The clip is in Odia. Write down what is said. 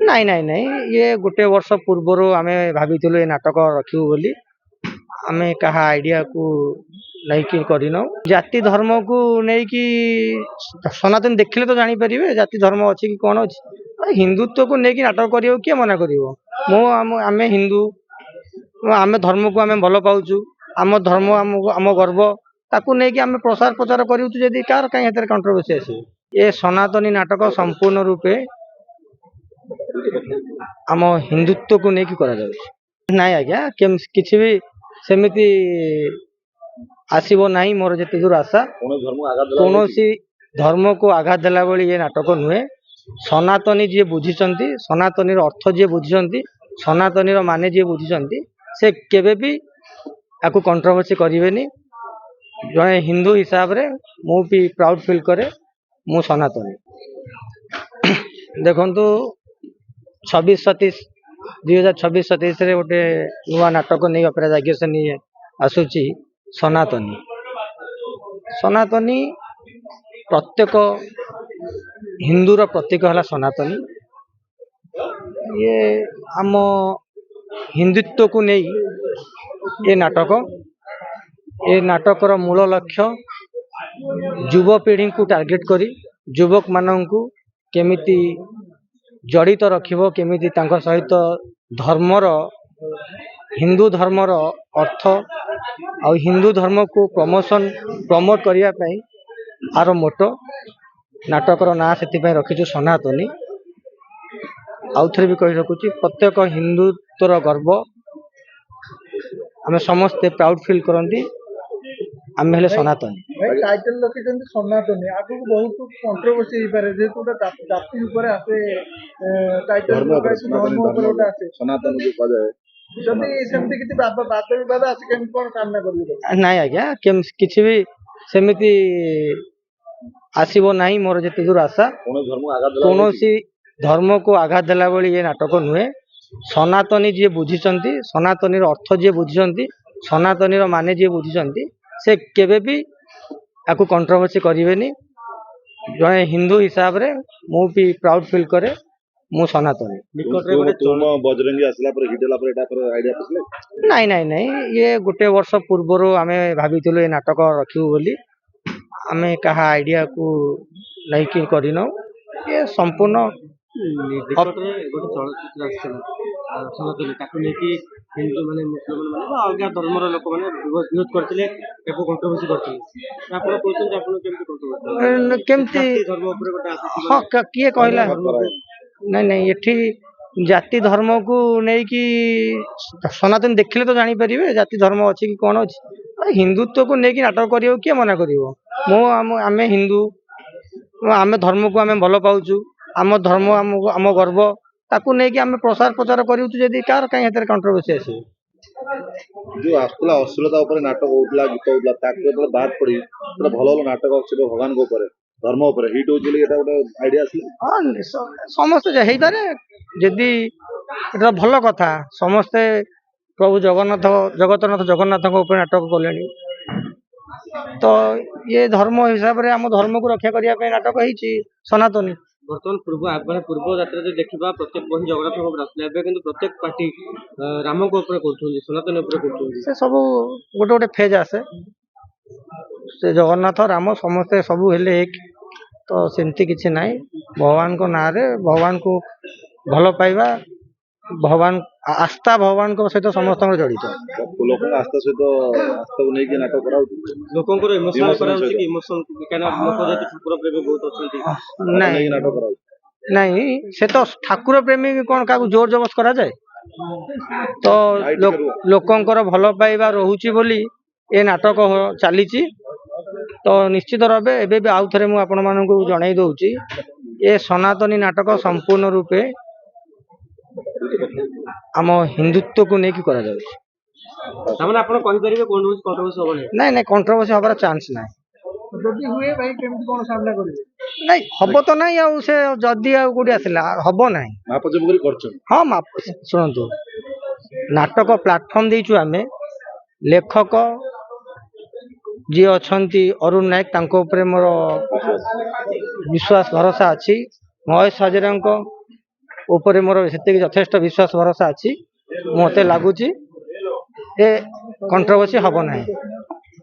ନାଇଁ ନାଇଁ ନାଇଁ ଇଏ ଗୋଟେ ବର୍ଷ ପୂର୍ବରୁ ଆମେ ଭାବିଥିଲୁ ଏ ନାଟକ ରଖିବୁ ବୋଲି। ଆମେ କାହା ଆଇଡିଆକୁ ନେଇକି କରିନାଉ। ଜାତି ଧର୍ମକୁ ନେଇକି ସନାତନ ଦେଖିଲେ ତ ଜାଣିପାରିବେ ଜାତି ଧର୍ମ ଅଛି କି କଣ ଅଛି। ହିନ୍ଦୁତ୍ୱକୁ ନେଇକି ନାଟକ କରିବାକୁ କିଏ ମନା କରିବ। ଆମେ ହିନ୍ଦୁ, ଆମେ ଧର୍ମକୁ ଆମେ ଭଲ ପାଉଛୁ, ଆମ ଧର୍ମ ଆମକୁ ଆମ ଗର୍ବ, ତାକୁ ନେଇକି ଆମେ ପ୍ରସାର ପ୍ରଚାର କରୁଛୁ। ଯଦି କାହାର କାହିଁ ଏଥିରେ କଣ୍ଟ୍ରୋଭର୍ସି ଆସିବ। ଏ ସନାତନୀ ନାଟକ ସମ୍ପୂର୍ଣ୍ଣ ରୂପେ ଆମ ହିନ୍ଦୁତ୍ୱକୁ ନେଇକି କରାଯାଉଛି। ନାଇଁ ଆଜ୍ଞା, କିଛି ବି ସେମିତି ଆସିବ ନାହିଁ। ମୋର ଯେତେ ଦୂର ଆଶା, କୌଣସି ଧର୍ମକୁ ଆଘାତ ଦେଲା ଭଳି ଏ ନାଟକ ନୁହେଁ। ସନାତନୀ ଯିଏ ବୁଝିଛନ୍ତି, ସନାତନୀର ଅର୍ଥ ଯିଏ ବୁଝିଛନ୍ତି, ସନାତନୀର ମାନେ ଯିଏ ବୁଝିଛନ୍ତି, ସେ କେବେ ବି ଆକୁ କଣ୍ଟ୍ରୋଭର୍ସି କରିବେନି। ଜଣେ ହିନ୍ଦୁ ହିସାବରେ ମୁଁ ବି ପ୍ରାଉଡ୍ ଫିଲ୍ କରେ, ମୁଁ ସନାତନୀ। ଦେଖନ୍ତୁ 2026-27 ଗୋଟେ ନୂଆ ନାଟକ ନେଇ ଅପେରା ଯାଜ୍ଞସେନୀ ନେଇ ଆସୁଛି ସନାତନୀ। ସନାତନୀ ପ୍ରତ୍ୟେକ ହିନ୍ଦୁର ପ୍ରତୀକ ହେଲା ସନାତନୀ। ଇଏ ଆମ ହିନ୍ଦୁତ୍ୱକୁ ନେଇ ଏ ନାଟକର ମୂଳ ଲକ୍ଷ୍ୟ ଯୁବପିଢ଼ିଙ୍କୁ ଟାର୍ଗେଟ୍ କରି ଯୁବକମାନଙ୍କୁ କେମିତି ଜଡ଼ିତ ରଖିବ, କେମିତି ତାଙ୍କ ସହିତ ହିନ୍ଦୁ ଧର୍ମର ଅର୍ଥ ଆଉ ହିନ୍ଦୁ ଧର୍ମକୁ ପ୍ରମୋଟ କରିବା ପାଇଁ ଆର ମୋଟୋ। ନାଟକର ନାଁ ସେଥିପାଇଁ ରଖିଛୁ ସନାତନୀ। ଆଉଥରେ ବି କହି ରଖୁଛି, ପ୍ରତ୍ୟେକ ହିନ୍ଦୁତ୍ୱର ଗର୍ବ। ଆମେ ସମସ୍ତେ ପ୍ରାଉଡ୍ ଫିଲ୍ କରନ୍ତି, ଆମେ ହେଲେ ସନାତନୀ। ଟାଇଟଲ ରଖିଛନ୍ତି ସନାତନୀ, ଆଗକୁ ବହୁତ କଣ୍ଟ୍ରୋଭର୍ସି ହେଇପାରେ, ଯେହେତୁ ଗୋଟେ ଜାତି ଉପରେ ଆସେ ଟାଇଟଲ, ଧର୍ମ ଉପରେ ଗୋଟେ ଆସେ ସନାତନୀ କୁହାଯାଏ। ଯଦି ସେମିତି କିଛି ବାଦ ବିବାଦ ଆସେ, କେମିତି କଣ ସାମ୍ନା କରିବେ? ନାଇଁ ଆଜ୍ଞା, କିଛି ବି ସେମିତି ଆସିବ ନାହିଁ। ମୋର ଯେତେ ଦୂର ଆଶା, କୌଣସି ଧର୍ମକୁ ଆଘାତ ଦେଲା ଭଳି ଏ ନାଟକ ନୁହେଁ। ସନାତନୀ ଯିଏ ବୁଝିଛନ୍ତି, ସନାତନୀର ଅର୍ଥ ଯିଏ ବୁଝିଛନ୍ତି, ସନାତନୀର ମାନେ ଯିଏ ବୁଝିଛନ୍ତି, ସେ କେବେ ବି ଆକୁ କଣ୍ଟ୍ରୋଭର୍ସି କରିବେନି। ଜଣେ ହିନ୍ଦୁ ହିସାବରେ ମୁଁ ବି ପ୍ରାଉଡ୍ ଫିଲ୍ କରେ, ମୁଁ ସନାତନୀ। ବଜରଙ୍ଗୀ ଆସିଲା ପରେ ହିଟ୍ ହେଲା ପରେ ଏଟା ଆଇଡିଆ ଆସିଲେ? ନାଇଁ ନାଇଁ ନାଇଁ ଇଏ ଗୋଟେ ବର୍ଷ ପୂର୍ବରୁ ଆମେ ଭାବିଥିଲୁ ଏ ନାଟକ ରଖିବୁ ବୋଲି। ଆମେ କାହା ଆଇଡିଆକୁ ନେଇକି କରିନାଉ। ଇଏ ସମ୍ପୂର୍ଣ୍ଣ ଗୋଟେ ଚଳଚ୍ଚିତ୍ର ଆସିଥିଲା ସନାତନୀ, ତାକୁ ନେଇକି ହିନ୍ଦୁ ମାନେ ମୁସଲମାନ ମାନେ ବା ଅଲଗା ଧର୍ମର ଲୋକମାନେ ବିରୋଧ କରିଥିଲେ, ତାକୁ କଣ୍ଟ୍ରୋଭର୍ସି କରିଥିଲେ। ଆପଣ କହୁଛନ୍ତି ଆପଣ କେମିତି ଧର୍ମ ଉପରେ ଗୋଟେ ଆସିଛି? ହଁ, କିଏ କହିଲା? ନାଇଁ ନାଇଁ, ଏଠି ଜାତି ଧର୍ମକୁ ନେଇକି ସନାତନ ଦେଖିଲେ ତ ଜାଣିପାରିବେ ଜାତି ଧର୍ମ ଅଛି କି କଣ ଅଛି। ହିନ୍ଦୁତ୍ୱକୁ ନେଇକି ନାଟକ କରିବାକୁ କିଏ ମନା କରିବ। ଆମେ ହିନ୍ଦୁ, ଆମେ ଧର୍ମକୁ ଆମେ ଭଲ ପାଉଛୁ, ଆମ ଧର୍ମ ଆମକୁ ଆମ ଗର୍ବ, ତାକୁ ନେଇକି ଆମେ ପ୍ରସାର ପ୍ରଚାର କରୁଛୁ। ଯଦି କାହାର କାହିଁ ଏଥିରେ କଣ୍ଟ୍ରୋଭର୍ସି ଆସିବ। ଯୋଉ ଆସୁଥିଲା ଅଶ୍ଳୀଳତା ଉପରେ ନାଟକ ହଉଥିଲା, ଗୀତ ହଉଥିଲା, ତାକୁ ଯେତେବେଳେ ବାଦ ପଡି ଭଲ ଭଲ ନାଟକ ଆସୁଛି ଭଗବାନଙ୍କ ଉପରେ, ଧର୍ମ ଉପରେ ହିଟ୍ ହଉଛି ବୋଲି ଏଟା ଗୋଟେ ଆଇଡିଆ ଆସିଲା। ହଁ, ସମସ୍ତେ ହେଇପାରେ। ଯଦି ଏଟା ଭଲ କଥା, ସମସ୍ତେ ପ୍ରଭୁ ଜଗନ୍ନାଥଙ୍କ ଉପରେ ନାଟକ କଲେଣି, ତ ଇଏ ଧର୍ମ ହିସାବରେ ଆମ ଧର୍ମକୁ ରକ୍ଷା କରିବା ପାଇଁ ନାଟକ ହେଇଛି ସନାତନୀ। ବର୍ତ୍ତମାନ ପୂର୍ବ ଯାତ୍ରା ଯଦି ଦେଖିବା, ପ୍ରତ୍ୟେକ ବହି ଜଗନ୍ନାଥଙ୍କ ଉପରେ ଆସୁଥିଲା, ଏବେ କିନ୍ତୁ ପ୍ରତ୍ୟେକ ପାର୍ଟି ରାମଙ୍କ ଉପରେ କରୁଛନ୍ତି, ସନାତନ ଉପରେ କରୁଛନ୍ତି। ସେ ସବୁ ଗୋଟେ ଗୋଟେ ଫେଜ୍ ଆସେ। ସେ ଜଗନ୍ନାଥ ରାମ ସମସ୍ତେ ସବୁ ହେଲେ ଏକ, ତ ସେମିତି କିଛି ନାହିଁ। ଭଗବାନଙ୍କ ନାଁରେ ଭଗବାନଙ୍କୁ ଭଲ ପାଇବା, ଆସ୍ଥା ଭଗବାନଙ୍କ ସହିତ ସମସ୍ତଙ୍କର ଜଡ଼ିତ। ଲୋକଙ୍କ ଆସ୍ଥା ସହିତ ଆସ୍ଥାକୁ ନେଇକି ନାଟକ କରାଉଛି, ଲୋକଙ୍କର ଇମୋସନ କରାଉଛି କି ଇମୋସନ, କାରଣ ଲୋକ ଯେହେତୁ ଠାକୁର ପ୍ରେମୀ ବହୁତ ଅଛନ୍ତି, ନାଟକ କରାଉଛି। ନାଇଁ, ସେ ତ ଠାକୁର ପ୍ରେମୀ କଣ କାହାକୁ ଜୋର ଜବରଦସ୍ତ କରାଯାଏ? ତ ଲୋକଙ୍କର ଭଲ ପାଇବା ରହୁଛି ବୋଲି ଏ ନାଟକ ଚାଲିଛି। ତ ନିଶ୍ଚିତ ଭାବେ ଏବେ ବି ଆଉ ଥରେ ମୁଁ ଆପଣମାନଙ୍କୁ ଜଣାଇ ଦଉଛି, ଏ ସନାତନୀ ନାଟକ ସମ୍ପୂର୍ଣ୍ଣ ରୂପେ ଆମ ହିନ୍ଦୁତ୍ୱକୁ ନେଇକି କରାଯାଉଛି। ତାମାନେ ଆପଣ କହିପାରିବେ କୌଣସି କଣ୍ଟ୍ରୋଭର୍ସି ହବନି? ନାଇଁ ନାଇଁ, କଣ୍ଟ୍ରୋଭର୍ସି ହବାର ଚାନ୍ସ ନାହିଁ। ଯଦି ହୁଏ ଭାଇ, କେମିତି କଣ ସାମ୍ନା କରିବେ? ନାଇଁ, ହବ ତ ନାଇଁ। ଆଉ ସେ ଯଦି ଆଉ କୋଉଠି ଆସିଲା, ହବ ନାହିଁ। ମାପଚୁପ କରି କରୁଛନ୍ତି। ହଁ, ଶୁଣନ୍ତୁ, ନାଟକ ପ୍ଲାଟଫର୍ମ ଦେଇଛୁ ଆମେ। ଲେଖକ ଯିଏ ଅଛନ୍ତି ଅରୁଣ ନାୟକ, ତାଙ୍କ ଉପରେ ମୋର ବିଶ୍ୱାସ ଭରସା ଅଛି। ମହେଶ ହଜାରେଙ୍କ ଉପରେ ମୋର ସେତିକି ଯଥେଷ୍ଟ ବିଶ୍ୱାସ ଭରସା ଅଛି। ମୋତେ ଲାଗୁଛି ଏ କଣ୍ଟ୍ରୋଭର୍ସି ହବ ନାହିଁ।